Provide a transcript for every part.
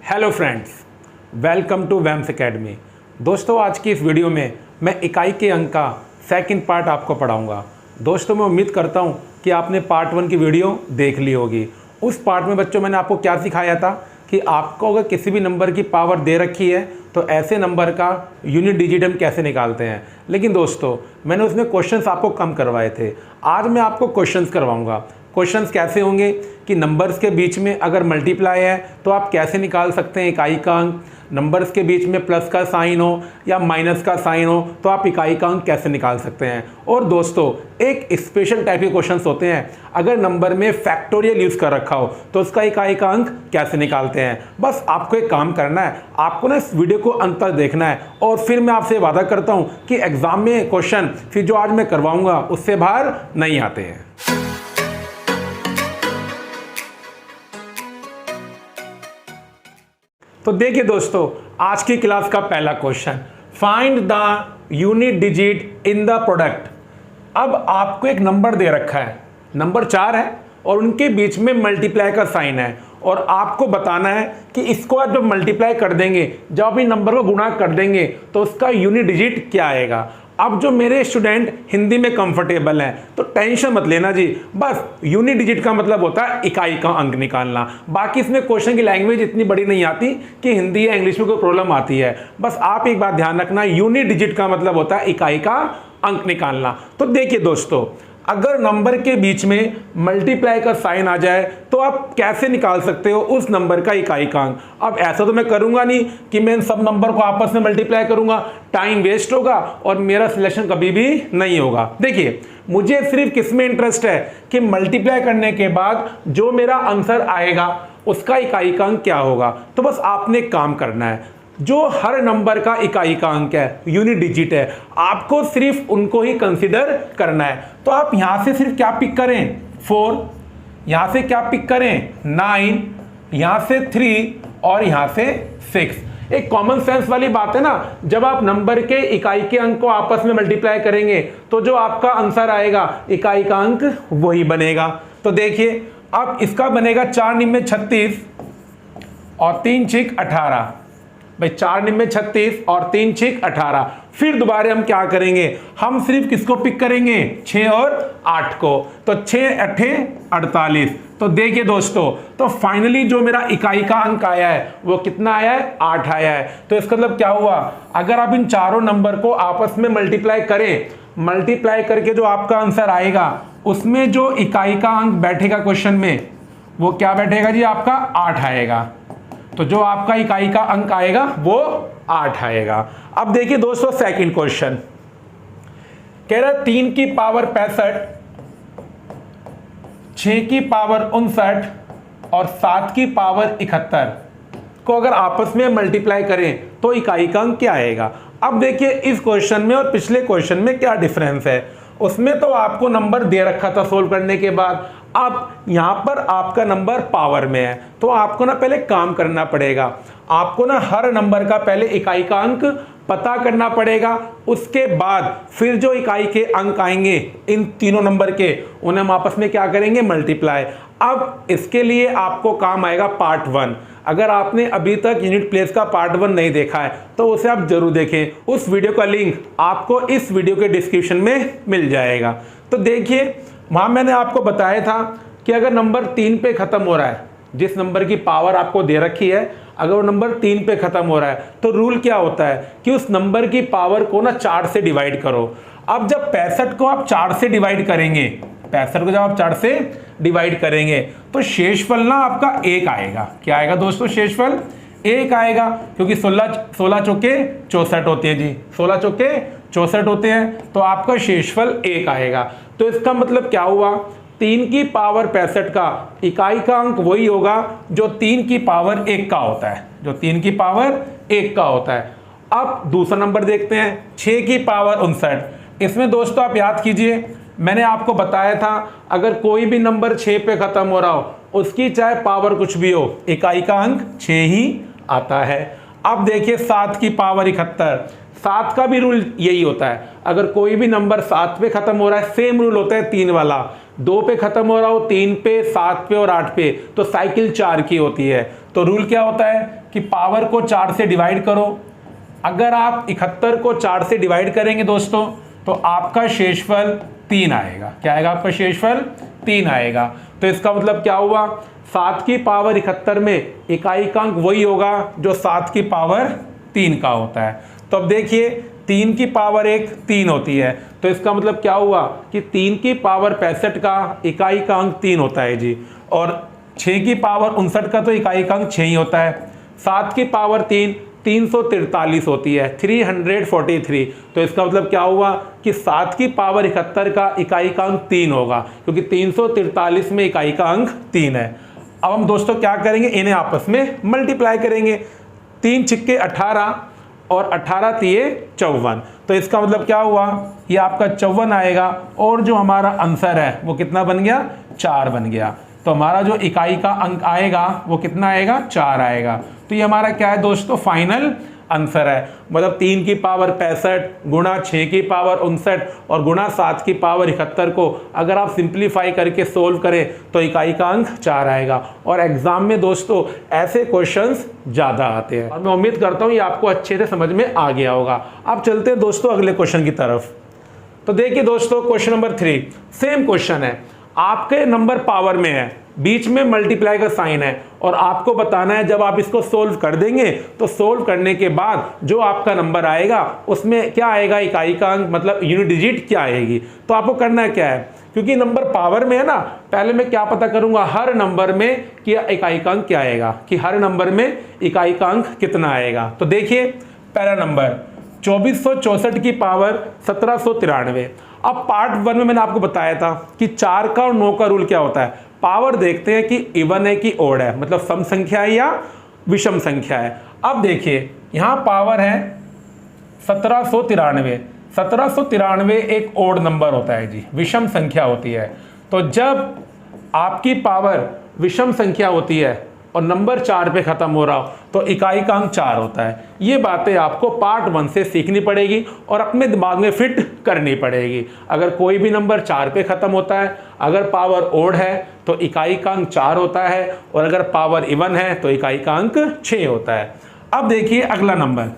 Hello friends, welcome to Vams academy. दोस्तों, आज की इस वीडियो में मैं इकाई के अंक का सेकंड पार्ट आपको पढ़ाऊंगा। दोस्तों, मैं उम्मीद करता हूं कि आपने पार्ट 1 की वीडियो देख ली होगी। उस पार्ट में बच्चों मैंने आपको क्या सिखाया था कि आपको अगर किसी भी नंबर की पावर दे रखी है तो ऐसे नंबर का यूनिट डिजिट हम कैसे निकालते हैं। लेकिन दोस्तों, मैंने उसमें क्वेश्चंस आपको कम करवाए थे। आज मैं आपको क्वेश्चंस करवाऊंगा। क्वेश्चंस कैसे होंगे कि नंबर्स के बीच में अगर मल्टीप्लाई है तो आप कैसे निकाल सकते हैं इकाई का अंक। नंबर्स के बीच में प्लस का साइन हो या माइनस का साइन हो तो आप इकाई का अंक कैसे निकाल सकते हैं। और दोस्तों, एक स्पेशल टाइप के क्वेश्चंस होते हैं, अगर नंबर में फैक्टोरियल यूज़ कर रखा हो तो उसका इकाई का अंक कैसे निकालते हैं। बस आपको एक काम करना है, आपको ना इस वीडियो को अंत तक देखना है और फिर मैं आपसे वादा करता हूँ कि एग्जाम में क्वेश्चन फिर जो आज मैं करवाऊँगा उससे बाहर नहीं आते हैं। तो देखिए दोस्तों, आज की क्लास का पहला question, find the unit digit in the product. अब आपको एक नंबर दे रखा है, नंबर 4 है और उनके बीच में मल्टीप्लाई का साइन है और आपको बताना है कि इसको आप जब मल्टीप्लाई कर देंगे, जब आप इन नंबर को गुणा कर देंगे तो उसका यूनिट डिजिट क्या आएगा। अब जो मेरे स्टूडेंट हिंदी में कंफर्टेबल हैं तो टेंशन मत लेना जी, बस यूनिट डिजिट का मतलब होता है इकाई का अंक निकालना। बाकी इसमें क्वेश्चन की लैंग्वेज इतनी बड़ी नहीं आती कि हिंदी या इंग्लिश में कोई प्रॉब्लम आती है। बस आप एक बात ध्यान रखना, यूनिट डिजिट का मतलब होता है इकाई का अंक निकालना। तो देखिए दोस्तों, अगर नंबर के बीच में मल्टीप्लाई का साइन आ जाए तो आप कैसे निकाल सकते हो उस नंबर का इकाई का अंक। अब ऐसा तो मैं करूंगा नहीं कि मैं इन सब नंबर को आपस में मल्टीप्लाई करूंगा, टाइम वेस्ट होगा और मेरा सिलेक्शन कभी भी नहीं होगा। देखिए, मुझे सिर्फ किस में इंटरेस्ट है कि मल्टीप्लाई करने के बाद जो मेरा आंसर आएगा उसका इकाई का अंक क्या होगा। तो बस आपने एक काम करना है, जो हर नंबर का इकाई का अंक है, यूनिट डिजिट है, आपको सिर्फ उनको ही कंसीडर करना है। तो आप यहां से सिर्फ क्या पिक करें, 4, यहां से क्या पिक करें, 9, यहां से 3 और यहां से 6। एक कॉमन सेंस वाली बात है ना, जब आप नंबर के इकाई के अंक को आपस में मल्टीप्लाई करेंगे तो जो आपका आंसर आएगा इकाई का अंक वही बनेगा। तो देखिए, अब इसका बनेगा 4 निम्न 36 और 3 6 18। भाई 4 निम्न 36 और 3 6 18। फिर दोबारा हम क्या करेंगे, हम सिर्फ किसको पिक करेंगे, 6 और 8 को। तो 6 8 48। तो देखिए दोस्तों, तो फाइनली जो मेरा इकाई का अंक आया है वो कितना आया है, 8 आया है। तो इसका मतलब क्या हुआ, अगर आप इन चारों नंबर को आपस में मल्टीप्लाई करें, मल्टीप्लाई करके जो आपका आंसर आएगा उसमें जो इकाई का अंक बैठेगा क्वेश्चन में वो क्या बैठेगा जी, आपका 8 आएगा। तो जो आपका इकाई का अंक आएगा वो 8 आएगा। अब देखिए दोस्तों, सेकंड क्वेश्चन कह रहा है 3 की पावर 65, 6 की पावर 59 और 7 की पावर 71 को अगर आपस में मल्टीप्लाई करें तो इकाई का अंक क्या आएगा। अब देखिए, इस क्वेश्चन में और पिछले क्वेश्चन में क्या डिफरेंस है। उसमें तो आपको नंबर दे रखा था सोल्व करने के बाद, अब यहां पर आपका नंबर पावर में है तो आपको ना पहले काम करना पड़ेगा। आपको ना हर नंबर का पहले इकाई का अंक पता करना पड़ेगा, उसके बाद फिर जो इकाई के अंक आएंगे इन तीनों नंबर के उन्हें हम आपस में क्या करेंगे, मल्टीप्लाई। अब इसके लिए आपको काम आएगा पार्ट 1। अगर आपने अभी तक यूनिट प्लेस का पार्ट 1 नहीं देखा है तो उसे आप जरूर देखें। उस वीडियो का लिंक आपको इस वीडियो के डिस्क्रिप्शन में मिल जाएगा। तो देखिए, वहां मैंने आपको बताया था कि अगर नंबर 3 पे खत्म हो रहा है, जिस नंबर की पावर आपको दे रखी है, अगर वो नंबर 3 पे खत्म हो रहा है तो रूल क्या होता है कि उस नंबर की पावर को ना 4 से डिवाइड करो। अब जब 65 को आप 4 से डिवाइड करेंगे, 65 को जब आप 4 से डिवाइड करेंगे तो शेषफल ना आपका 1 आएगा। क्या आएगा दोस्तों, शेषफल 1 आएगा, क्योंकि 16 चौके 64 होते हैं जी, 16 चौके 64 होते हैं, तो आपका शेषफल 1 आएगा। तो इसका मतलब क्या हुआ, 3 की पावर 65 का इकाई का अंक वही होगा जो 3 की पावर 1 का होता है, जो 3 की पावर 1 का होता है। अब दूसरा नंबर देखते हैं, 6 की पावर 59। इसमें दोस्तों आप याद कीजिए, मैंने आपको बताया था अगर कोई भी नंबर 6 पे खत्म हो रहा हो, उसकी चाहे पावर कुछ भी हो, इकाई का अंक 6 ही आता है। अब देखिए 7 की पावर 71, 7 का भी रूल यही होता है, अगर कोई भी नंबर 7 पे खत्म हो रहा है, सेम रूल होता है 3 वाला, 2 पे खत्म हो रहा हो, 3 पे, 7 पे और 8 पे, तो साइकिल 4 की होती है। तो रूल क्या होता है कि पावर को 4 से डिवाइड करो। अगर आप 71 को 4 से डिवाइड करेंगे दोस्तों तो आपका शेषफल 3 आएगा। क्या आएगा? आपका शेषफल 3 आएगा। तो इसका मतलब क्या हुआ? 7 की पावर 71 में इकाई का अंक वही होगा जो 7 की पावर 3 का होता है। तो अब देखिए 3 की पावर 1 3 होती है, तो इसका मतलब क्या हुआ कि 3 की पावर 65 का इकाई का अंक 3 होता है जी, और 6 की पावर 59 का तो इकाई का अंक 6 ही होता है। 7 की पावर 3 343 होती है, 343। तो इसका मतलब क्या हुआ कि 7 की पावर 71 का इकाई का अंक 3 होगा, क्योंकि 343 में इकाई का अंक 3 है। अब हम दोस्तों क्या करेंगे, इन्हें आपस में मल्टीप्लाई करेंगे। 3 छिक्के 18 और 18 तिये 54। तो इसका मतलब क्या हुआ, ये आपका 54 आएगा, और जो हमारा आंसर है वो कितना बन गया? 4 बन गया। तो हमारा जो इकाई का अंक आएगा वो कितना आएगा? 4 आएगा। तो ये हमारा क्या है दोस्तों? फाइनल आंसर है। मतलब 3 की पावर 65 गुणा 6 की पावर 59 और गुणा 7 की पावर 71 को अगर आप सिंप्लीफाई करके सोल्व करें तो इकाई का अंक 4 आएगा। और एग्जाम में दोस्तों ऐसे क्वेश्चंस ज़्यादा आते हैं, और मैं उम्मीद करता हूँ ये आपको अच्छे से समझ में आ गया होगा। अब चलते हैं दोस्तों अगले क्वेश्चन की तरफ। तो देखिए दोस्तों क्वेश्चन नंबर 3 सेम क्वेश्चन है, आपके नंबर पावर में है, बीच में मल्टीप्लाई का साइन है, और आपको बताना है जब आप इसको सोल्व कर देंगे तो सोल्व करने के बाद जो आपका नंबर आएगा उसमें क्या आएगा? इकाई का अंक, मतलब यूनिट डिजिट क्या आएगी। तो आपको करना है क्या है, क्योंकि नंबर पावर में है ना, पहले मैं क्या पता करूंगा? हर नंबर में कि इकाई का अंक क्या आएगा, कि हर नंबर में इकाई का अंक कितना आएगा। तो देखिए पहला नंबर 2464 की पावर 1793। अब पार्ट 1 में मैंने आपको बताया था कि 4 का और 9 का रूल क्या होता है। पावर देखते हैं कि इवन है कि ओड है, मतलब सम संख्या है या विषम संख्या है। अब देखिए यहां पावर है 1793। 1793 एक ओड नंबर होता है जी, विषम संख्या होती है। तो जब आपकी पावर विषम संख्या होती है और नंबर 4 पे खत्म हो रहा हो तो इकाई का अंक 4 होता है। ये बातें आपको पार्ट 1 से सीखनी पड़ेगी और अपने दिमाग में फिट करनी पड़ेगी। अगर कोई भी नंबर 4 पे खत्म होता है, अगर पावर ओड है तो इकाई का अंक 4 होता है, और अगर पावर इवन है तो इकाई का अंक 6 होता है। अब देखिए अगला नंबर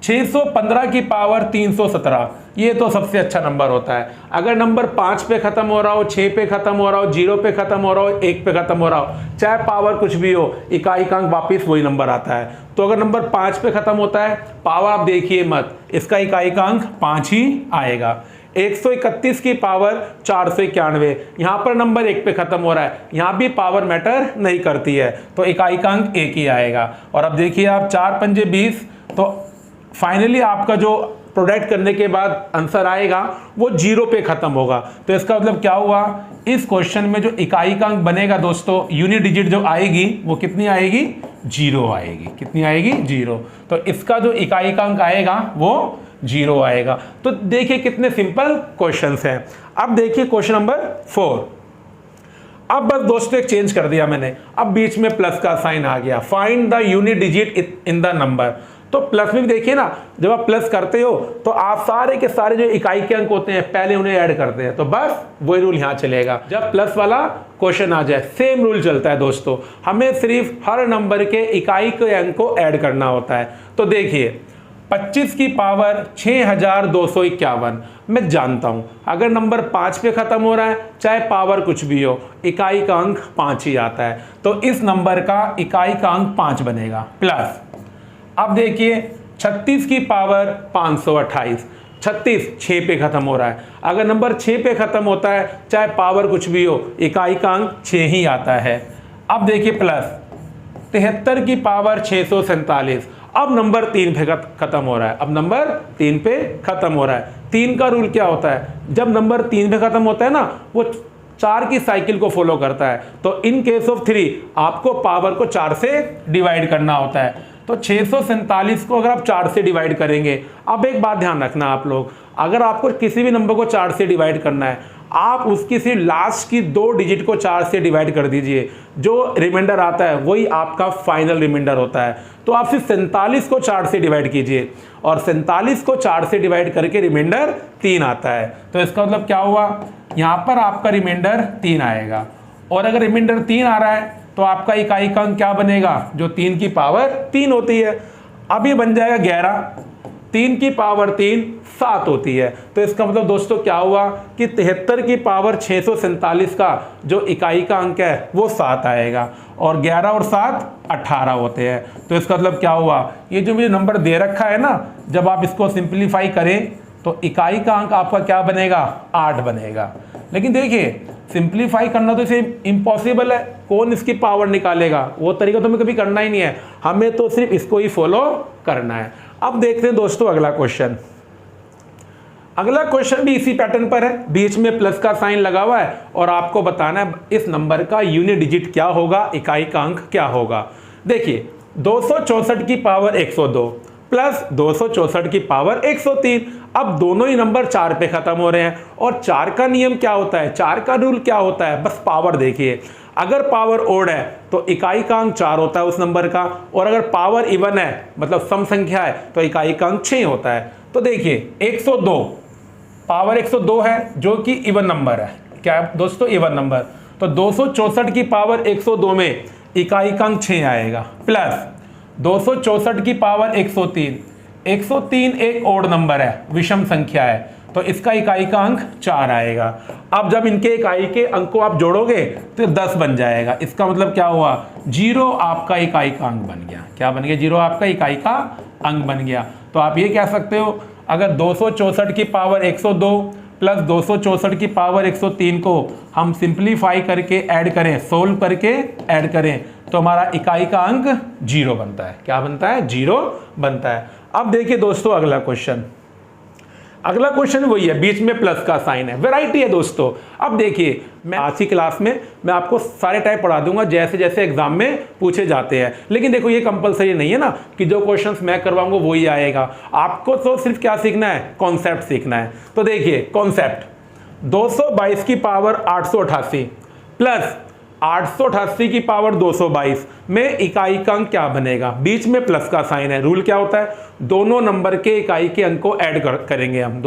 615 की पावर 317। ये तो सबसे अच्छा नंबर होता है। अगर नंबर 5 पे खत्म हो रहा हो, 6 पे खत्म हो रहा हो, 0 पे खत्म हो रहा हो, 1 पे खत्म हो रहा हो, चाहे पावर कुछ भी हो, इकाई का अंक वापिस वही नंबर आता है। तो अगर नंबर 5 पे खत्म होता है, पावर आप देखिए मत, इसका इकाई का अंक 5 ही आएगा। 131 की पावर 491। यहां पर नंबर 1 पे खत्म हो रहा है, यहां भी पावर मैटर नहीं करती है, तो इकाई का अंक 1 ही आएगा। और अब देखिए आप 4 पंजे 20, तो फाइनली आपका जो प्रोडक्ट करने के बाद आंसर आएगा वो 0 पे खत्म होगा। तो इसका मतलब क्या हुआ, इस क्वेश्चन में जो इकाई का अंक बनेगा दोस्तों, यूनिट डिजिट जो आएगी वो कितनी आएगी? 0 आएगी। कितनी आएगी? 0। तो इसका जो इकाई का अंक आएगा वो 0 आएगा। तो देखिए कितने सिंपल क्वेश्चंस हैं। अब देखिए क्वेश्चन नंबर 4। अब बस दोस्तों एक चेंज कर दिया मैंने, अब बीच में प्लस का साइन आ गया। Find the unit digit in the number. तो प्लस में भी देखिए ना, जब आप प्लस करते हो तो आप सारे के सारे जो इकाई के अंक होते हैं पहले उन्हें ऐड करते हैं। तो बस वही रूल यहां चलेगा, जब प्लस वाला क्वेश्चन आ जाए सेम रूल चलता है दोस्तों। हमें सिर्फ हर नंबर के इकाई के अंक को ऐड करना होता है। तो देखिए 25 की पावर 6251। मैं जानता हूं अगर नंबर 5 पे खत्म हो रहा है, चाहे पावर कुछ भी हो, इकाई का अंक 5 ही आता है। तो इस नंबर का इकाई का अंक 5 बनेगा। प्लस अब देखिए 36 की पावर 528। 36 6 पे खत्म हो रहा है, अगर नंबर 6 पे खत्म होता है, चाहे पावर कुछ भी हो, इकाई का अंक 6 ही आता है। अब देखिए प्लस 73 की पावर 647। अब नंबर 3 पे खत्म हो रहा है, अब नंबर 3 पे खत्म हो रहा है। 3 का रूल क्या होता है, जब नंबर 3 पे खत्म होता है ना, वो 4 की साइकिल को फॉलो करता है। तो इन केस ऑफ 3 आपको पावर को 4 से डिवाइड करना होता है। तो 647 को अगर आप 4 से डिवाइड करेंगे, अब एक बात ध्यान रखना आप लोग, अगर आपको किसी भी नंबर को 4 से डिवाइड करना है, आप उसकी सिर्फ लास्ट की 2 डिजिट को 4 से डिवाइड कर दीजिए, जो रिमाइंडर आता है वही आपका फाइनल रिमाइंडर होता है। तो आप सिर्फ 47 को 4 से डिवाइड कीजिए, और 47 को 4 से डिवाइड करके रिमाइंडर 3 आता है। तो इसका मतलब क्या हुआ, यहाँ पर आपका रिमाइंडर 3 आएगा, और अगर रिमाइंडर 3 आ रहा है तो आपका इकाई का अंक क्या बनेगा, जो 3 की पावर 3 होती है। अब ये बन जाएगा 11, 3 की पावर 3 7 होती है। तो इसका मतलब दोस्तों क्या हुआ कि 73 की पावर 647 का जो इकाई का अंक है वो 7 आएगा, और 11 और 7 18 होते हैं। तो इसका मतलब क्या हुआ, ये जो मुझे नंबर दे रखा है ना, जब आप इसको सिंप्लीफाई करें तो इकाई का अंक आपका क्या बनेगा, 8 बनेगा। लेकिन देखिए सिंप्लीफाई करना तो इसे इम्पॉसिबल है, कौन इसकी पावर निकालेगा, वो तरीका तो हमें कभी करना ही नहीं है, हमें तो सिर्फ इसको ही फॉलो करना है। अब देखते हैं दोस्तों अगला क्वेश्चन। अगला क्वेश्चन भी इसी पैटर्न पर है, बीच में प्लस का साइन लगा हुआ है और आपको बताना है इस नंबर का यूनिट डिजिट क्या होगा, इकाई का अंक क्या होगा। देखिए 264 की पावर 102 प्लस 264 की पावर 103। अब दोनों ही नंबर 4 पे खत्म हो रहे हैं, और 4 का नियम क्या होता है, 4 का रूल क्या होता है, बस पावर देखिए, अगर पावर ओड है तो इकाई का अंक 4 होता है उस नंबर का, और अगर पावर इवन है मतलब सम संख्या है तो इकाई का अंक 6 होता है। तो देखिए 102 पावर 102 है जो कि इवन नंबर है, क्या है दोस्तों, इवन नंबर। तो 264 की पावर 102 में इकाई का अंक 6 आएगा, प्लस 264 की पावर 103, 103 एक ओड नंबर है, विषम संख्या है, तो इसका इकाई का अंक 4 आएगा। अब जब इनके इकाई के अंक को आप जोड़ोगे तो 10 बन जाएगा। इसका मतलब क्या हुआ, 0 आपका इकाई का अंक बन गया। क्या बन गया, 0 आपका इकाई का अंक बन गया। तो आप ये कह सकते हो अगर 264 की पावर 102 प्लस 264 की पावर 103 को हम सिंप्लीफाई करके ऐड करें, सोल्व करके ऐड करें, तो हमारा इकाई का अंक 0 बनता है। क्या बनता है, 0 बनता है। अब देखिए दोस्तों अगला क्वेश्चन, अगला क्वेश्चन वही है, बीच में प्लस का साइन है, वैरायटी है दोस्तों। अब देखिए मैं आज की क्लास में मैं आपको सारे टाइप पढ़ा दूंगा जैसे जैसे एग्जाम में पूछे जाते हैं, लेकिन देखो ये कंपलसरी नहीं है ना कि जो क्वेश्चंस मैं करवाऊंगा वही आएगा। आपको तो सिर्फ क्या सीखना है, कॉन्सेप्ट सीखना है। तो देखिए कॉन्सेप्ट, 222 की पावर 888 प्लस 888 की पावर 222 में इकाई का अंक क्या बनेगा, बीच में प्लस का साइन है। रूल क्या होता है, दोनों नंबर के इकाई के अंक को ऐड करेंगे हम,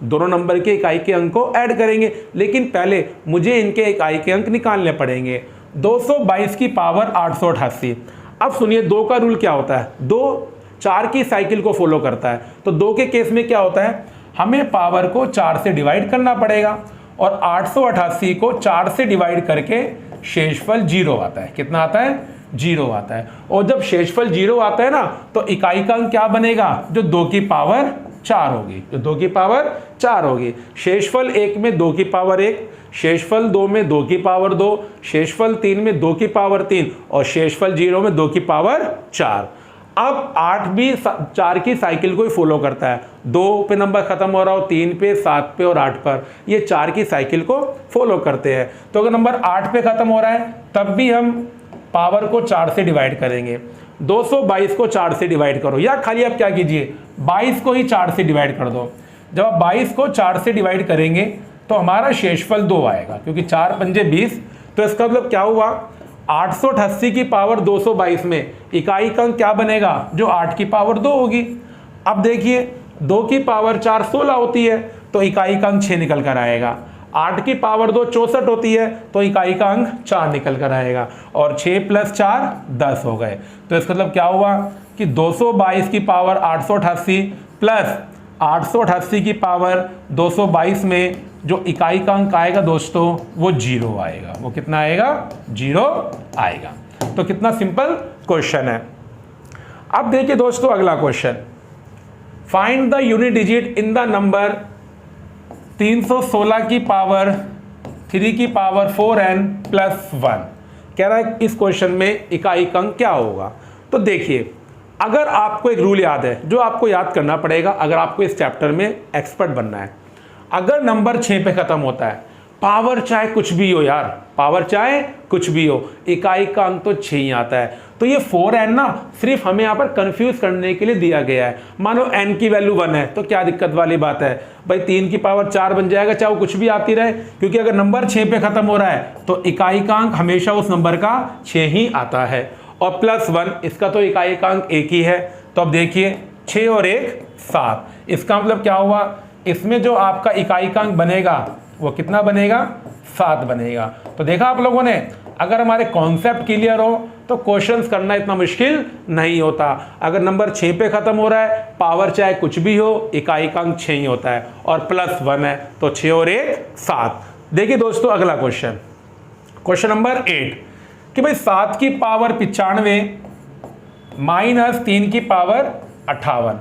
दोनों नंबर के इकाई के अंक को ऐड करेंगे, लेकिन पहले मुझे इनके इकाई के अंक निकालने पड़ेंगे। 222 की पावर 888। अब सुनिए 2 का रूल क्या होता है, 2 4 की साइकिल को फॉलो करता है। तो 2 के केस में क्या होता है, हमें पावर को 4 से डिवाइड करना पड़ेगा, और 888 को 4 से डिवाइड करके शेषफल 0 आता है। कितना आता है, 0 आता है। और जब शेषफल 0 आता है ना तो इकाई का अंक क्या बनेगा, जो 2 की पावर 4 होगी, जो 2 की पावर 4 होगी। शेषफल 1 में 2 की पावर 1, शेषफल 2 में 2 की पावर 2, शेषफल 3 में 2 की पावर 3, और शेषफल 0 में 2 की पावर 4। अब 8 भी 4 की साइकिल को ही फॉलो करता है, 2 पे नंबर खत्म हो रहा हो, 3 पे, 7 पे और 8 पर, ये 4 की साइकिल को फॉलो करते हैं। तो अगर नंबर 8 पे खत्म हो रहा है तब भी हम पावर को 4 से डिवाइड करेंगे। 222 को 4 से डिवाइड करो, या खाली आप क्या कीजिए 22 को ही 4 से डिवाइड कर दो। जब आप 22 को 4 से डिवाइड करेंगे तो हमारा शेषफल 2 आएगा, क्योंकि 4 पंजे 20। तो इसका मतलब क्या हुआ, 888 की पावर 222 में इकाई का अंक क्या बनेगा, जो 8 की पावर 2 होगी। अब देखिए 2 की पावर 4 16 होती है, तो इकाई का अंक 6 निकल कर आएगा। 8 की पावर 2 64 होती है, तो इकाई का अंक 4 निकल कर आएगा, और 6 + 4 10 हो गए। तो इसका मतलब क्या हुआ कि 222 की पावर 888 प्लस 888 की पावर 222 में जो इकाई का अंक आएगा दोस्तों वो 0 आएगा। वो कितना आएगा, 0 आएगा। तो कितना सिंपल क्वेश्चन है। अब देखिए दोस्तों अगला question, find the unit digit in the number 316 की पावर 3 की पावर 4n + 1। कह रहा है इस क्वेश्चन में इकाई का अंक क्या होगा। तो देखिए अगर आपको एक रूल याद है जो आपको याद करना पड़ेगा अगर आपको इस चैप्टर में एक्सपर्ट बनना है, अगर नंबर 6 पे खत्म होता है, पावर चाहे कुछ भी हो यार, पावर चाहे कुछ भी हो, इकाई का अंक तो 6 ही आता है। तो ये 4n ना सिर्फ हमें यहाँ पर कंफ्यूज करने के लिए दिया गया है। मानो n की वैल्यू 1 है तो क्या दिक्कत वाली बात है भाई, 3 की पावर 4 बन जाएगा चाहे वो कुछ भी आती रहे, क्योंकि अगर नंबर 6 पे खत्म हो रहा है तो इकाई का अंक हमेशा उस नंबर का 6 ही आता है। और +1 इसका तो इकाई का अंक 1 ही है। तो अब देखिए 6 और 1 7, इसका मतलब क्या हुआ, इसमें जो आपका इकाई का अंक बनेगा वो कितना बनेगा, 7 बनेगा। तो देखा आप लोगों ने, अगर हमारे कॉन्सेप्ट क्लियर हो तो क्वेश्चंस करना इतना मुश्किल नहीं होता। अगर नंबर 6 पे ख़त्म हो रहा है, पावर चाहे कुछ भी हो, इकाई का अंक 6 ही होता है और +1 है, तो 6 और 1 7। देखिए दोस्तों अगला क्वेश्चन, क्वेश्चन नंबर 8 कि भाई 7 की पावर 95 माइनस 3 की पावर 58।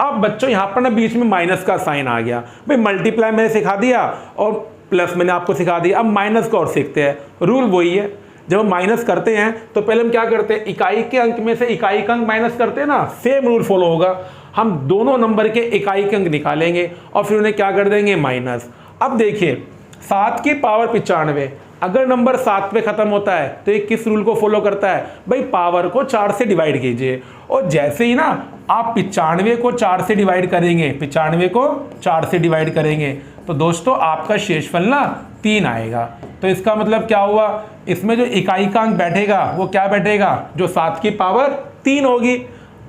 अब बच्चों यहाँ पर ना बीच में माइनस का साइन आ गया। भाई मल्टीप्लाई मैंने सिखा दिया और प्लस मैंने आपको सिखा दिया, अब माइनस को और सीखते हैं। रूल वही है, जब हम माइनस करते हैं तो पहले हम क्या करते हैं, इकाई के अंक में से इकाई का अंक माइनस करते हैं ना, सेम रूल फॉलो होगा। हम दोनों नंबर के इकाई के अंक निकालेंगे और फिर उन्हें क्या कर देंगे, माइनस। अब देखिए 7 की पावर 95, अगर नंबर 7 पे ख़त्म होता है तो ये किस रूल को फॉलो करता है, भाई पावर को 4 से डिवाइड कीजिए। और जैसे ही ना आप 95 को 4 से डिवाइड करेंगे, 95 को 4 से डिवाइड करेंगे तो दोस्तों आपका शेषफल ना 3 आएगा। तो इसका मतलब क्या हुआ, इसमें जो इकाई का अंक बैठेगा वो क्या बैठेगा, जो 7 की पावर 3 होगी।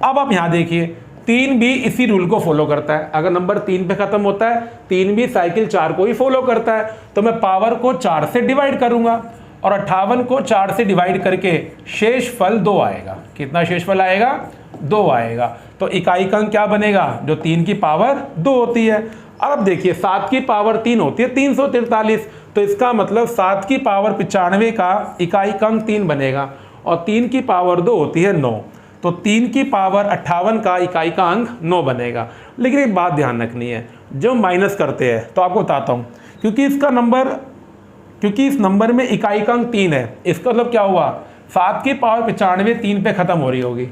अब आप यहाँ देखिए 3 भी इसी रूल को फॉलो करता है। अगर नंबर 3 पे ख़त्म होता है, 3 भी साइकिल 4 को ही फॉलो करता है। तो मैं पावर को 4 से डिवाइड करूंगा और 58 को 4 से डिवाइड करके शेषफल 2 आएगा। कितना शेषफल आएगा, 2 आएगा। तो इकाई का अंक क्या बनेगा, जो 3 की पावर 2 होती है। अब देखिए 7 की पावर 3 होती है 343, तो इसका मतलब 7 की पावर 95 का इकाई का अंक 3 बनेगा और 3 की पावर 2 होती है 9, तो 3 की पावर 58 का इकाई का अंक 9 बनेगा। लेकिन एक बात ध्यान रखनी है, जब माइनस करते हैं तो आपको बताता हूँ, क्योंकि इस नंबर में इकाई का अंक 3 है, इसका मतलब क्या हुआ, 7 की पावर 95 3 पे ख़त्म हो रही होगी।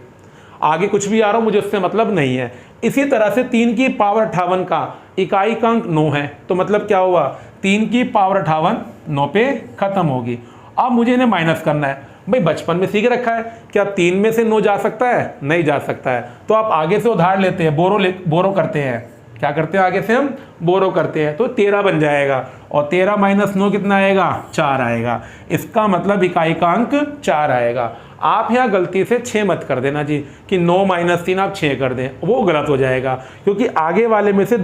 आगे कुछ भी आ रहा हो मुझे उससे मतलब नहीं है। इसी तरह से 3 की पावर 58 का इकाई का अंक 9 है, तो मतलब क्या हुआ, 3 की पावर 58 9 पे ख़त्म होगी। अब मुझे इन्हें माइनस करना है। भाई बचपन में सीख रखा है, क्या 3 में से 9 जा सकता है, नहीं जा सकता है। तो आप आगे से उधार लेते हैं, बोरो करते हैं। क्या करते हैं, आगे से हम बोरो करते हैं, तो 13 बन जाएगा और 13 माइनस 9 कितना आएगा, 4 आएगा। इसका मतलब इकाई का अंक 4 आएगा। आप यहाँ गलती से 6 मत कर देना जी, कि 9 माइनस 3 आप 6 कर दें, वो गलत हो जाएगा। क्योंकि आगे वाले में से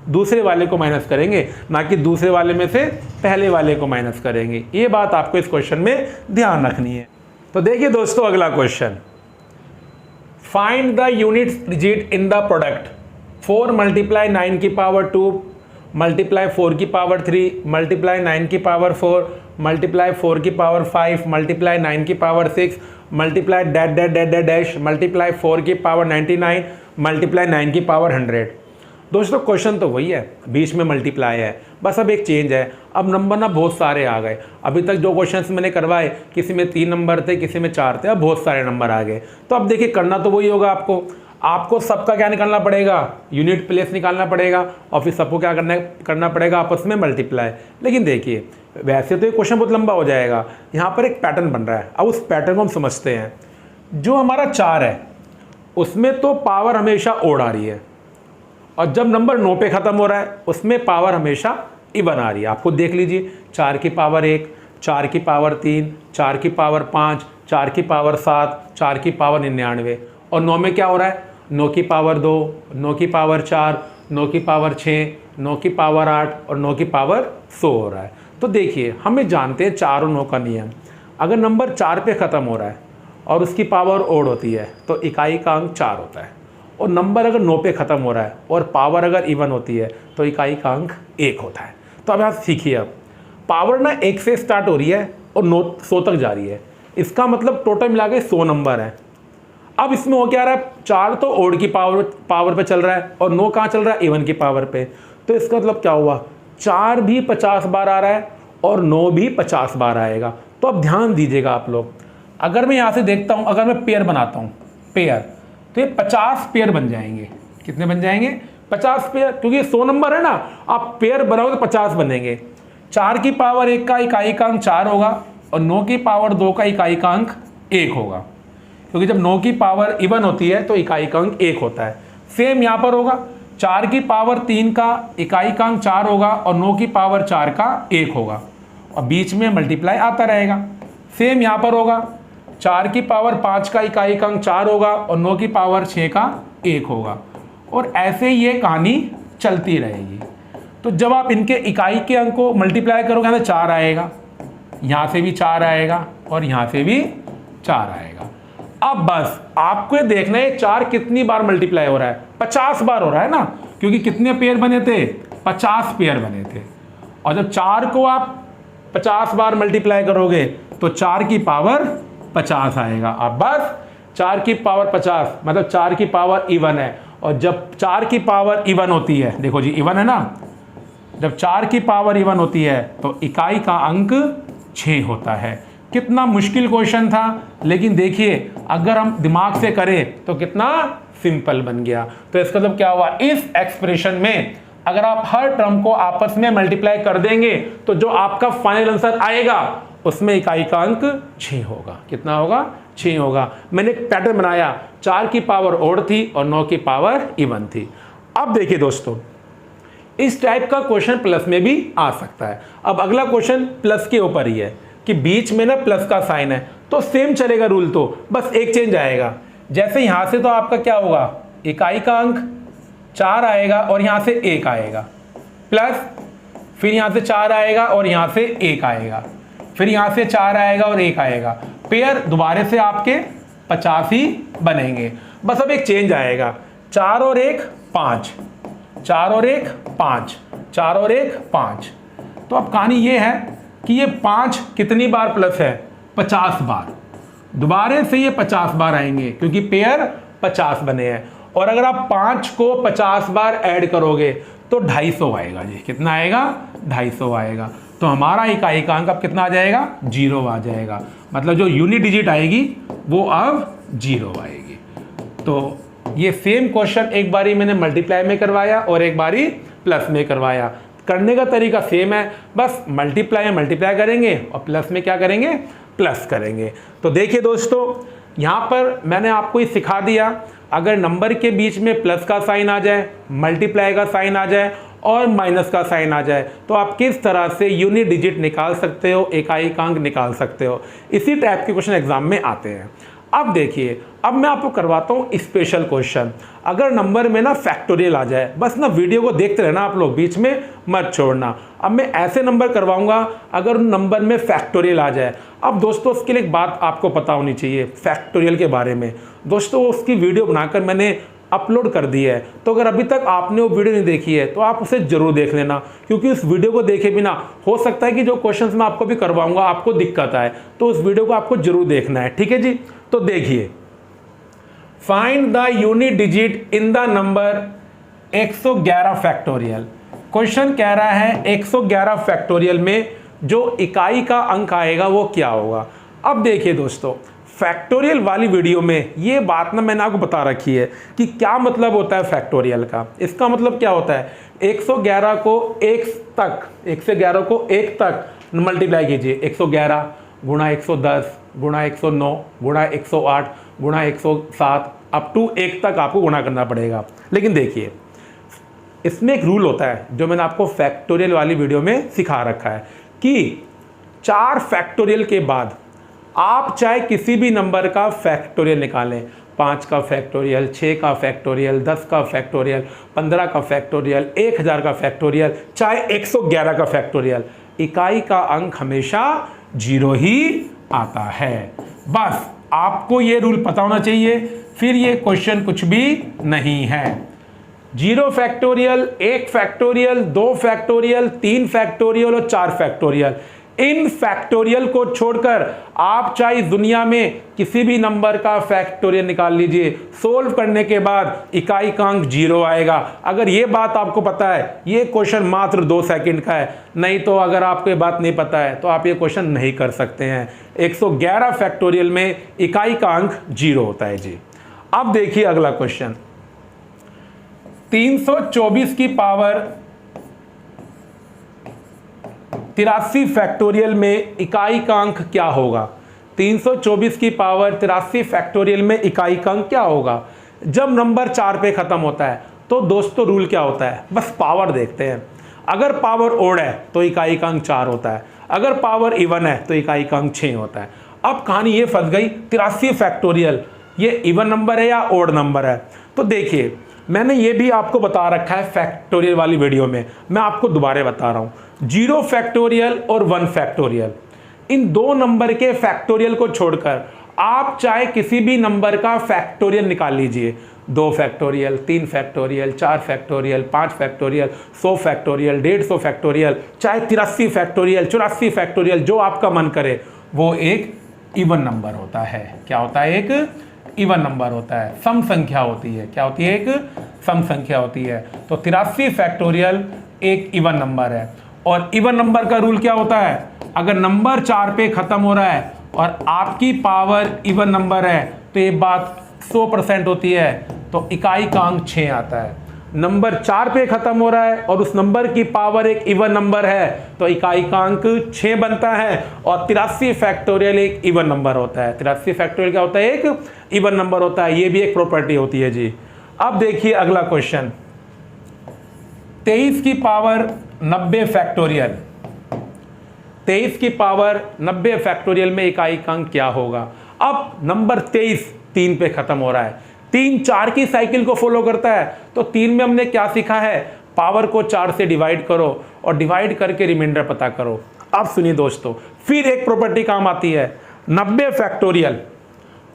दूसरे वाले को माइनस करेंगे, ना कि दूसरे वाले में से पहले वाले को माइनस करेंगे। ये बात आपको इस क्वेश्चन में ध्यान रखनी है। तो देखिए दोस्तों अगला question, find the unit digit in the product 4 multiply 9 की पावर 2 मल्टीप्लाई 4 की पावर 3 मल्टीप्लाई 9 की पावर 4 मल्टीप्लाई 4 की पावर 5 मल्टीप्लाई 9 की power 6 multiply dash dash dash dash dash multiply 4 की पावर 99 मल्टीप्लाई 9 की पावर 100। दोस्तों क्वेश्चन तो वही है, बीच में मल्टीप्लाई है, बस अब एक चेंज है। अब नंबर ना बहुत सारे आ गए। अभी तक जो क्वेश्चंस मैंने करवाए, किसी में 3 नंबर थे, किसी में 4 थे, अब बहुत सारे नंबर आ गए। तो अब देखिए करना तो वही होगा, आपको सबका क्या निकालना पड़ेगा, यूनिट प्लेस निकालना पड़ेगा और फिर सबको क्या करना पड़ेगा, आपस में मल्टीप्लाई। लेकिन देखिए वैसे तो ये क्वेश्चन बहुत लंबा हो जाएगा, यहाँ पर एक पैटर्न बन रहा है। अब उस पैटर्न को हम समझते हैं। जो हमारा 4 है उसमें तो पावर हमेशा ओड आ रही है, और जब नंबर 9 पे ख़त्म हो रहा है उसमें पावर हमेशा इवन आ रही है। आपको देख लीजिए, 4 की पावर 1, 4 की पावर 3, 4 की पावर 5, 4 की पावर 7, 4 की पावर 99, और 9 में क्या हो रहा है, 9 की पावर 2, 9 की पावर 4, 9 की पावर 6, 9 की पावर 8 और 9 की पावर 100 हो रहा है। तो देखिए हमें जानते हैं 4 और 9 का नियम। अगर नंबर 4 पे ख़त्म हो रहा है और उसकी पावर ओड होती है तो इकाई का अंक 4 होता है, और नंबर अगर 9 पे ख़त्म हो रहा है और पावर अगर इवन होती है तो इकाई का अंक 1 होता है। तो अब यहाँ सीखिए, अब पावर ना 1 से स्टार्ट हो रही है और 100 तक जा रही है, इसका मतलब टोटल मिला के 100 नंबर है। अब इसमें हो क्या रहा है, 4 तो ओड की पावर पे चल रहा है और 9 कहाँ चल रहा है, इवन की पावर पे। तो इसका मतलब क्या हुआ, 4 भी 50 बार आ रहा है और 9 भी 50 बार आएगा। तो अब ध्यान दीजिएगा आप लोग, अगर मैं यहाँ से देखता हूँ, अगर मैं पेयर बनाता हूँ पेयर, तो ये 50 पेयर बन जाएंगे। कितने बन जाएंगे, 50 पेयर, क्योंकि 100 नंबर है ना, आप पेयर बनाओगे तो 50 बनेंगे। 4 की पावर 1 का इकाई का अंक 4 होगा और 9 की पावर 2 का इकाई का अंक 1 होगा, क्योंकि जब 9 की पावर इवन होती है तो इकाई का अंक 1 होता है। सेम यहाँ पर होगा, 4 की पावर 3 का इकाई का अंक 4 होगा और 9 की पावर 4 का 1 होगा, और बीच में मल्टीप्लाई आता रहेगा। सेम यहाँ पर होगा, 4 की पावर 5 का इकाई का अंक 4 होगा और 9 की पावर 6 का 1 होगा, और ऐसे ये कहानी चलती रहेगी। तो जब आप इनके इकाई के अंक को मल्टीप्लाई करोगे तो 4 आएगा, यहाँ से भी 4 आएगा और यहाँ से भी 4 आएगा। अब बस आपको ये देखना है 4 कितनी बार मल्टीप्लाई हो रहा है, 50 बार हो रहा है ना, क्योंकि कितने पेयर बने थे, 50 पेयर बने थे। और जब 4 को आप 50 बार मल्टीप्लाई करोगे तो 4 की पावर 50 आएगा। अब बस 4 की पावर 50 मतलब 4 की पावर इवन है। और जब 4 की पावर इवन होती है, देखो जी इवन है ना, जब 4 की पावर इवन होती है तो इकाई का अंक 6 होता है। कितना मुश्किल क्वेश्चन था, लेकिन देखिए अगर हम दिमाग से करें तो कितना सिंपल बन गया। तो इसका मतलब क्या हुआ, इस एक्सप्रेशन में अगर आप हर टर्म को आपस में मल्टीप्लाई कर देंगे तो जो आपका फाइनल आंसर आएगा उसमें इकाई का अंक 6 होगा। कितना होगा, 6 होगा। मैंने एक पैटर्न बनाया, 4 की पावर ओड थी और 9 की पावर इवन थी। अब देखिए दोस्तों, इस टाइप का क्वेश्चन प्लस में भी आ सकता है। अब अगला क्वेश्चन प्लस के ऊपर ही है कि बीच में ना प्लस का साइन है, तो सेम चलेगा रूल, तो बस एक चेंज आएगा। जैसे यहां से तो आपका क्या होगा, इकाई का अंक 4 आएगा और यहां से 1 आएगा, प्लस फिर यहां से 4 आएगा और यहां से 1 आएगा, फिर यहां से 4 आएगा और 1 आएगा। पेयर दोबारा से आपके 50 ही बनेंगे। बस अब एक चेंज आएगा, 4 और 1 5, 4 और 1 5, 4 और 1 5। तो अब कहानी ये है कि ये 5 कितनी बार प्लस है, 50 बार। दोबारा से ये 50 बार आएंगे क्योंकि पेयर 50 बने हैं। और अगर आप 5 को 50 बार ऐड करोगे तो 250 आएगा जी। कितना आएगा, 250 आएगा। तो हमारा इकाई का अंक अब कितना आ जाएगा, 0 आ जाएगा। मतलब जो यूनिट डिजिट आएगी वो अब 0 आएगी। तो ये सेम क्वेश्चन एक बारी मैंने मल्टीप्लाई में करवाया और एक बारी प्लस में करवाया। करने का तरीका सेम है, बस मल्टीप्लाई में मल्टीप्लाई करेंगे और प्लस में क्या करेंगे, प्लस करेंगे। तो देखिए दोस्तों, यहाँ पर मैंने आपको ये सिखा दिया, अगर नंबर के बीच में प्लस का साइन आ जाए, मल्टीप्लाई का साइन आ जाए और माइनस का साइन आ जाए तो आप किस तरह से यूनिट डिजिट निकाल सकते हो, इकाई का अंक निकाल सकते हो। इसी टाइप के क्वेश्चन एग्जाम में आते हैं। अब देखिए, अब मैं आपको करवाता हूँ स्पेशल क्वेश्चन। अगर नंबर में ना फैक्टोरियल आ जाए, बस ना वीडियो को देखते रहना आप लोग, बीच में मत छोड़ना। अब मैं ऐसे नंबर करवाऊंगा अगर नंबर में फैक्टोरियल आ जाए। अब दोस्तों उसके लिए एक बात आपको पता होनी चाहिए फैक्टोरियल के बारे में। दोस्तों उसकी वीडियो बनाकर मैंने अपलोड कर दी है, तो अगर अभी तक आपने वो वीडियो नहीं देखी है तो आप उसे जरूर देख लेना, क्योंकि उस वीडियो को देखे बिना हो सकता है कि जो क्वेश्चंस मैं आपको भी करवाऊंगा आपको दिक्कत आए। तो उस वीडियो को आपको जरूर देखना है, ठीक है जी। तो देखिए, find the unit digit in the number 111 factorial. Question कह रहा है 111 फैक्टोरियल में जो इकाई का अंक आएगा वो क्या होगा। अब देखिए दोस्तों, फैक्टोरियल वाली वीडियो में ये बात ना मैंने आपको बता रखी है कि क्या मतलब होता है फैक्टोरियल का। इसका मतलब क्या होता है, 111 को 1 तक, 111 को 1 तक मल्टीप्लाई कीजिए, 111 गुणा 110 गुणा 109 गुणा 108 गुणा 107 अप टू 1 तक आपको गुणा करना पड़ेगा। लेकिन देखिए, इसमें एक रूल होता है जो मैंने आपको फैक्टोरियल वाली वीडियो में सिखा रखा है कि 4 फैक्टोरियल के बाद आप चाहे किसी भी नंबर का फैक्टोरियल निकालें, 5 का फैक्टोरियल, 6 का फैक्टोरियल, 10 का फैक्टोरियल, 15 का फैक्टोरियल, 1000 का फैक्टोरियल, चाहे 111 का फैक्टोरियल, इकाई का अंक हमेशा 0 ही आता है। बस आपको ये रूल पता होना चाहिए, फिर ये क्वेश्चन कुछ भी नहीं है। 0 फैक्टोरियल, 1 फैक्टोरियल, 2 फैक्टोरियल, 3 फैक्टोरियल और 4 फैक्टोरियल, इन फैक्टोरियल को छोड़कर आप चाहे दुनिया में किसी भी नंबर का फैक्टोरियल निकाल लीजिए, सोल्व करने के बाद इकाई का अंक 0 आएगा। अगर ये बात आपको पता है, ये क्वेश्चन मात्र 2 सेकंड का है। नहीं तो अगर आपको ये बात नहीं पता है तो आप ये क्वेश्चन नहीं कर सकते हैं। 111 फैक्टोरियल में इकाई का अंक 0 होता है जी। अब देखिए अगला क्वेश्चन, 324 की पावर 83 फैक्टोरियल में इकाई का अंक क्या होगा। 324 की पावर 83 फैक्टोरियल में इकाई का अंक क्या होगा। जब नंबर 4 पे खत्म होता है तो दोस्तों रूल क्या होता है, बस पावर देखते हैं। अगर पावर ओड है तो इकाई का अंक 4 होता है, अगर पावर इवन है तो इकाई का अंक 6 होता है। अब कहानी ये फंस गई, 83 फैक्टोरियल ये इवन नंबर है या ओड नंबर है। तो देखिए, मैंने ये भी आपको बता रखा है फैक्टोरियल वाली वीडियो में, मैं आपको दोबारा बता रहा हूँ। 0 फैक्टोरियल और 1 फैक्टोरियल, इन दो नंबर के फैक्टोरियल को छोड़कर आप चाहे किसी भी नंबर का फैक्टोरियल निकाल लीजिए। 2 factorial, 3 factorial, 4 factorial, 5 factorial, 100 factorial, 150 factorial, चाहे 83 फैक्टोरियल, 84 फैक्टोरियल, जो आपका मन करे, वो एक इवन नंबर होता है। क्या होता है? एक इवन नंबर होता है, सम संख्या होती है। क्या होती है? एक सम संख्या होती है। तो 83 फैक्टोरियल एक इवन नंबर है। और इवन नंबर का रूल क्या होता है? अगर नंबर 4 पे खत्म हो रहा है और आपकी पावर इवन नंबर है तो ये बात 100% होती है, तो इकाई का अंक 6 आता है। नंबर 4 पे खत्म हो रहा है और उस नंबर की पावर एक इवन नंबर है तो इकाई का अंक 6 बनता है। और 83 फैक्टोरियल एक इवन नंबर होता है। 83 फैक्टोरियल क्या होता है? एक इवन नंबर होता है। ये भी एक प्रॉपर्टी होती है जी। अब देखिए अगला क्वेश्चन, 23 की पावर 90 फैक्टोरियल। 23 की पावर 90 फैक्टोरियल में इकाई का अंक क्या होगा? अब नंबर 23 3 पे खत्म हो रहा है, 3 4 की साइकिल को फॉलो करता है। तो 3 में हमने क्या सीखा है? पावर को 4 से डिवाइड करो और डिवाइड करके रिमाइंडर पता करो। अब सुनिए दोस्तों, फिर एक प्रॉपर्टी काम आती है। 90 फैक्टोरियल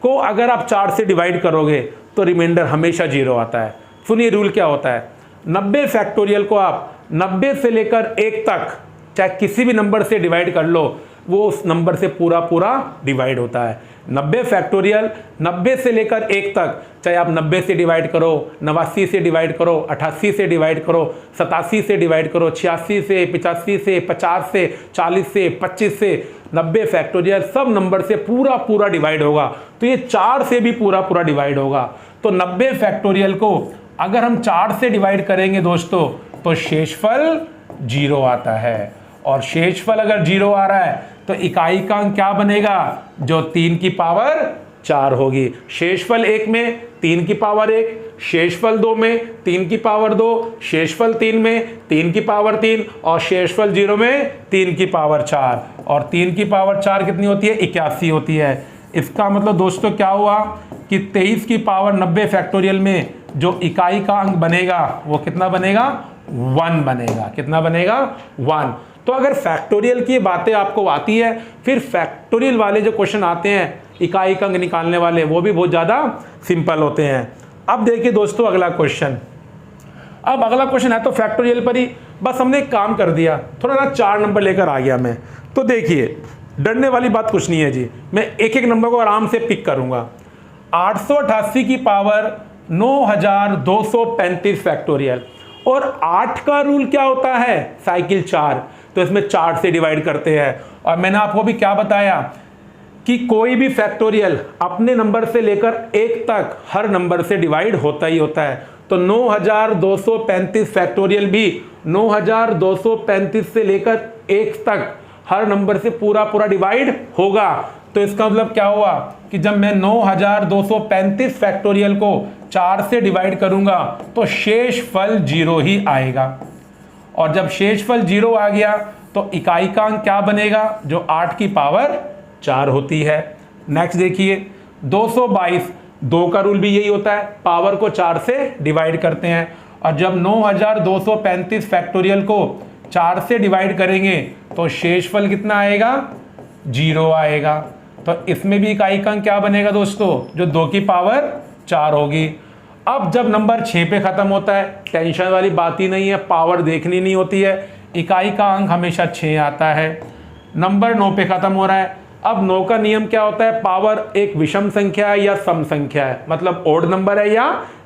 को अगर आप 4 से डिवाइड करोगे तो रिमाइंडर हमेशा 0 आता है। सुनिए रूल क्या होता है। 90 फैक्टोरियल को आप 90 से लेकर 1 तक चाहे किसी भी नंबर से डिवाइड कर लो, वो उस नंबर से पूरा डिवाइड होता है। 90 फैक्टोरियल 90 से लेकर 1 तक, चाहे आप 90 से डिवाइड करो, 89 से डिवाइड करो, 88 से डिवाइड करो, 87 से डिवाइड करो, 86 से, 85 से, 50 से, 40 से, 25 से, 90 फैक्टोरियल सब नंबर से पूरा डिवाइड होगा। तो ये 4 से भी पूरा डिवाइड होगा। तो 90 फैक्टोरियल को अगर हम 4 से डिवाइड करेंगे दोस्तों तो शेषफल 0 आता है। और शेषफल अगर 0 आ रहा है तो इकाई का अंक क्या बनेगा? जो 3 की पावर 4 होगी। शेषफल 1 में 3 की पावर 1, शेषफल 2 में 3 की पावर 2, शेषफल 3 में 3 की पावर 3 और शेषफल 0 में 3 की पावर 4। और 3 की पावर 4 कितनी होती है? 81 होती है। इसका मतलब दोस्तों क्या हुआ कि 23 की पावर 90 फैक्टोरियल में जो इकाई का अंक बनेगा वो कितना बनेगा? 1 बनेगा। कितना बनेगा? 1। तो अगर फैक्टोरियल की बातें आपको आती है, फिर फैक्टोरियल वाले जो क्वेश्चन आते हैं इकाई का अंक निकालने वाले, वो भी बहुत ज़्यादा सिंपल होते हैं। अब देखिए दोस्तों अगला क्वेश्चन। अब अगला क्वेश्चन है तो फैक्टोरियल पर ही, बस हमने एक काम कर दिया, थोड़ा ना 4 नंबर लेकर आ गया मैं। तो देखिए डरने वाली बात कुछ नहीं है जी, मैं एक एक नंबर को आराम से पिक करूँगा। 888 की पावर 9235 फैक्टोरियल। और 8 का रूल क्या होता है? साइकिल 4, तो इसमें 4 से डिवाइड करते हैं। और मैंने आपको भी क्या बताया कि कोई भी फैक्टोरियल अपने नंबर से लेकर 1 तक हर नंबर से डिवाइड होता ही होता है। तो 9235 फैक्टोरियल भी 9235 से लेकर 1 तक हर नंबर से पूरा डिवाइड होगा। तो इसका मतलब क्या हुआ कि जब मैं 9235 फैक्टोरियल को 4 से डिवाइड करूंगा तो शेषफल 0 ही आएगा। और जब शेषफल 0 आ गया तो इकाई का अंक क्या बनेगा? जो 8 की पावर 4 होती है। नेक्स्ट देखिए 222, 2 का रूल भी यही होता है, पावर को 4 से डिवाइड करते हैं। और जब 9235 फैक्टोरियल को 4 से डिवाइड करेंगे तो शेषफल कितना आएगा? 0 आएगा। तो इसमें भी इकाई का अंक क्या बनेगा दोस्तों? जो 2 की पावर 4 होगी। अब जब नंबर 6 पे खत्म होता है, टेंशन वाली बात ही नहीं है, पावर देखनी नहीं होती है, इकाई का अंक हमेशा 6 आता है। नंबर 9 पे खत्म हो रहा है। अब 9 का नियम क्या होता है? पावर एक विषम संख्या है या सम संख्या है, मतलब ओड नंबर है या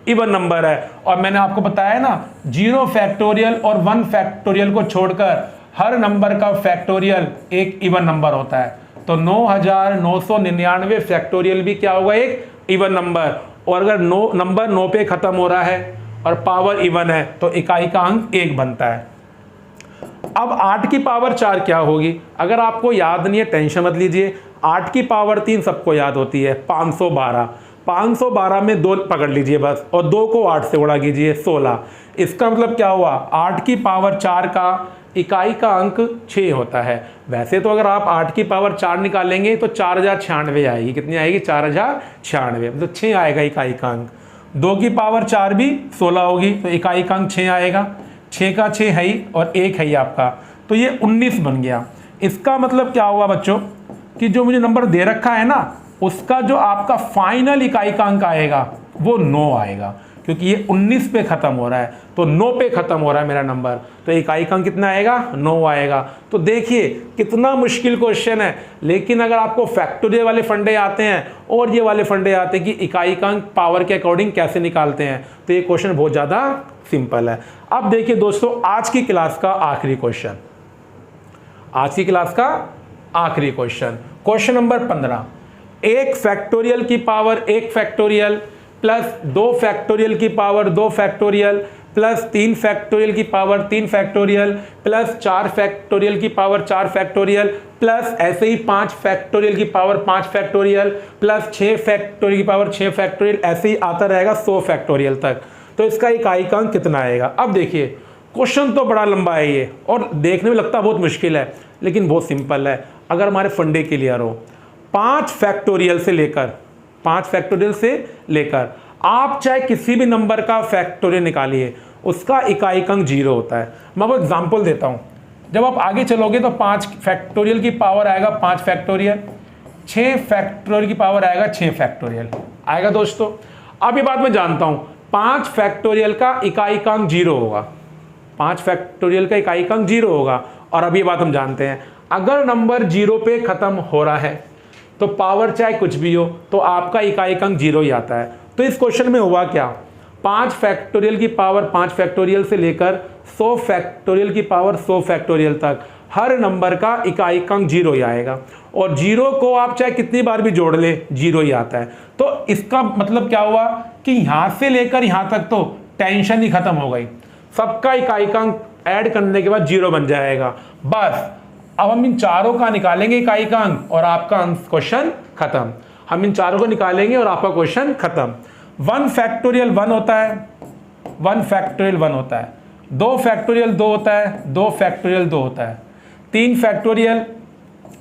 इवन नंबर है। और मैंने आपको बताया ना 0 फैक्टोरियल और 1 फैक्टोरियल को छोड़कर हर नंबर का फैक्टोरियल एक इवन नंबर होता है। तो 9999 फैक्टोरियल भी क्या होगा? एक इवन नंबर। और अगर नंबर 9 पे खत्म हो रहा है और पावर इवन है तो इकाई का अंक 1 बनता है। अब 8 की पावर 4 क्या होगी? अगर आपको याद नहीं है टेंशन मत लीजिए, 8 की पावर 3 सबको याद होती है, 512। 512 में 2 पकड़ लीजिए बस, और 2 को 8 से गुणा कीजिए, 16। इसका मतलब क्या हुआ? 8 की पावर 4 का इकाई का अंक 6 होता है। वैसे तो अगर आप 8 की पावर 4 निकालेंगे तो 4096 आएगी। कितनी आएगी? 4096, मतलब 6 आएगा इकाई का अंक। 2 की पावर 4 भी 16 होगी, तो इकाई का अंक 6 आएगा। 6 का 6 है ही और 1 है ही आपका, तो ये 19 बन गया। इसका मतलब क्या हुआ बच्चों कि जो मुझे नंबर दे रखा है ना, उसका जो आपका फाइनल इकाई का अंक आएगा वो 9 आएगा, क्योंकि ये 19 पे ख़त्म हो रहा है, तो 9 पे ख़त्म हो रहा है मेरा नंबर, तो इकाई का अंक कितना आएगा? 9 आएगा। तो देखिए कितना मुश्किल क्वेश्चन है, लेकिन अगर आपको फैक्टोरियल वाले फंडे आते हैं और ये वाले फंडे आते हैं कि इकाई का अंक पावर के अकॉर्डिंग कैसे निकालते हैं, तो ये क्वेश्चन बहुत ज़्यादा सिंपल है। अब देखिए दोस्तों, आज की क्लास का आखिरी क्वेश्चन, आज की क्लास का आखिरी क्वेश्चन, क्वेश्चन नंबर 15। 1 फैक्टोरियल की पावर 1 फैक्टोरियल प्लस 2 फैक्टोरियल की पावर 2 फैक्टोरियल प्लस 3 फैक्टोरियल की पावर 3 फैक्टोरियल प्लस 4 फैक्टोरियल की पावर 4 फैक्टोरियल प्लस ऐसे ही 5 फैक्टोरियल की पावर 5 फैक्टोरियल प्लस 6 फैक्टोरियल की पावर 6 फैक्टोरियल, ऐसे ही आता रहेगा 100 फैक्टोरियल तक। तो इसका इकाई का अंक कितना आएगा? अब देखिए क्वेश्चन तो बड़ा लंबा है ये, और देखने में लगता बहुत मुश्किल है, लेकिन बहुत सिंपल है अगर हमारे फंडे क्लियर हो। 5 फैक्टोरियल से लेकर आप चाहे किसी भी नंबर का फैक्टोरियल निकालिए, उसका इकाई का अंक 0 होता है। मैं आपको एग्जांपल देता हूं, जब आप आगे चलोगे तो 5 फैक्टोरियल की पावर आएगा 5 फैक्टोरियल, 6 फैक्टोरियल की पावर आएगा 6 फैक्टोरियल आएगा दोस्तों। अब ये बात मैं जानता हूं, 5 फैक्टोरियल का इकाई का अंक 0 होगा, 5 फैक्टोरियल का इकाई का अंक 0 होगा। और अब ये बात हम जानते हैं, अगर नंबर 0 पे खत्म हो रहा है तो पावर चाहे कुछ भी हो तो आपका इकाई का अंक 0 ही आता है। तो इस क्वेश्चन में हुआ क्या, 5 फैक्टोरियल की पावर 5 फैक्टोरियल से लेकर 100 फैक्टोरियल की पावर 100 फैक्टोरियल तक हर नंबर का इकाई का अंक 0 ही आएगा, और 0 को आप चाहे कितनी बार भी जोड़ ले 0 ही आता है। तो इसका मतलब क्या हुआ कि यहां से लेकर यहां तक तो टेंशन ही खत्म हो गई, सबका इकाई का अंक ऐड करने के बाद 0 बन जाएगा। बस अब हम इन चारों का निकालेंगे इकाई का अंक और आपका क्वेश्चन खत्म। हम इन चारों को निकालेंगे और आपका क्वेश्चन खत्म। 1 फैक्टोरियल 1 होता है, 1 फैक्टोरियल 1 होता है, 2 फैक्टोरियल 2 होता है, 2 फैक्टोरियल 2 होता है, 3 फैक्टोरियल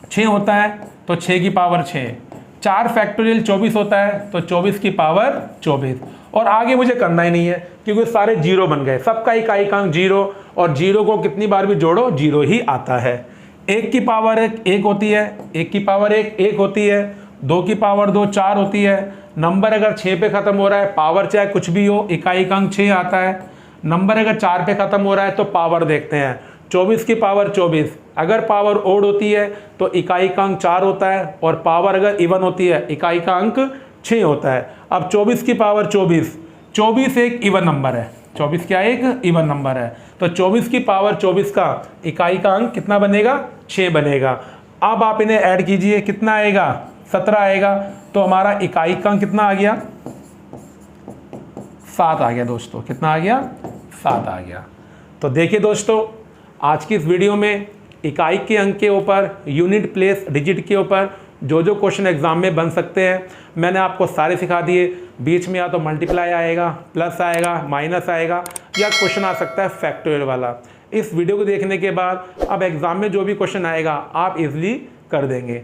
6 होता है तो 6 की पावर 6, 4 फैक्टोरियल 24 होता है तो 24 की पावर 24, और आगे मुझे करना ही नहीं है क्योंकि सारे 0 बन गए, सबका इकाई का अंक 0, और 0 को कितनी बार भी जोड़ो 0 ही आता है। 1 की पावर 1 होती है, 1 की पावर 1 होती है, 2 की पावर 2 4 होती है। नंबर अगर 6 पे खत्म हो रहा है, पावर चाहे कुछ भी हो, इकाई का अंक 6 आता है। नंबर अगर 4 पे खत्म हो रहा है तो पावर देखते हैं, 24 की पावर 24, अगर पावर ओड होती है तो इकाई का अंक 4 होता है, और पावर अगर इवन होती है इकाई का अंक 6 होता है। अब 24 की पावर 24, 24 एक इवन नंबर है, 24 क्या एक इवन नंबर है, तो 24 की पावर 24 का इकाई का अंक कितना बनेगा? 6 बनेगा। अब आप इन्हें ऐड कीजिए, कितना आएगा? 17 आएगा। तो हमारा इकाई का अंक कितना आ गया? 7 आ गया दोस्तों। कितना आ गया? 7 आ गया। तो देखिए दोस्तों, आज की इस वीडियो में इकाई के अंक के ऊपर, यूनिट प्लेस डिजिट के ऊपर जो जो क्वेश्चन एग्जाम में बन सकते हैं मैंने आपको सारे सिखा दिए। बीच में या तो मल्टीप्लाई आएगा, प्लस आएगा, माइनस आएगा, या क्वेश्चन आ सकता है फैक्टोरियल वाला। इस वीडियो को देखने के बाद अब एग्जाम में जो भी क्वेश्चन आएगा आप इजीली कर देंगे।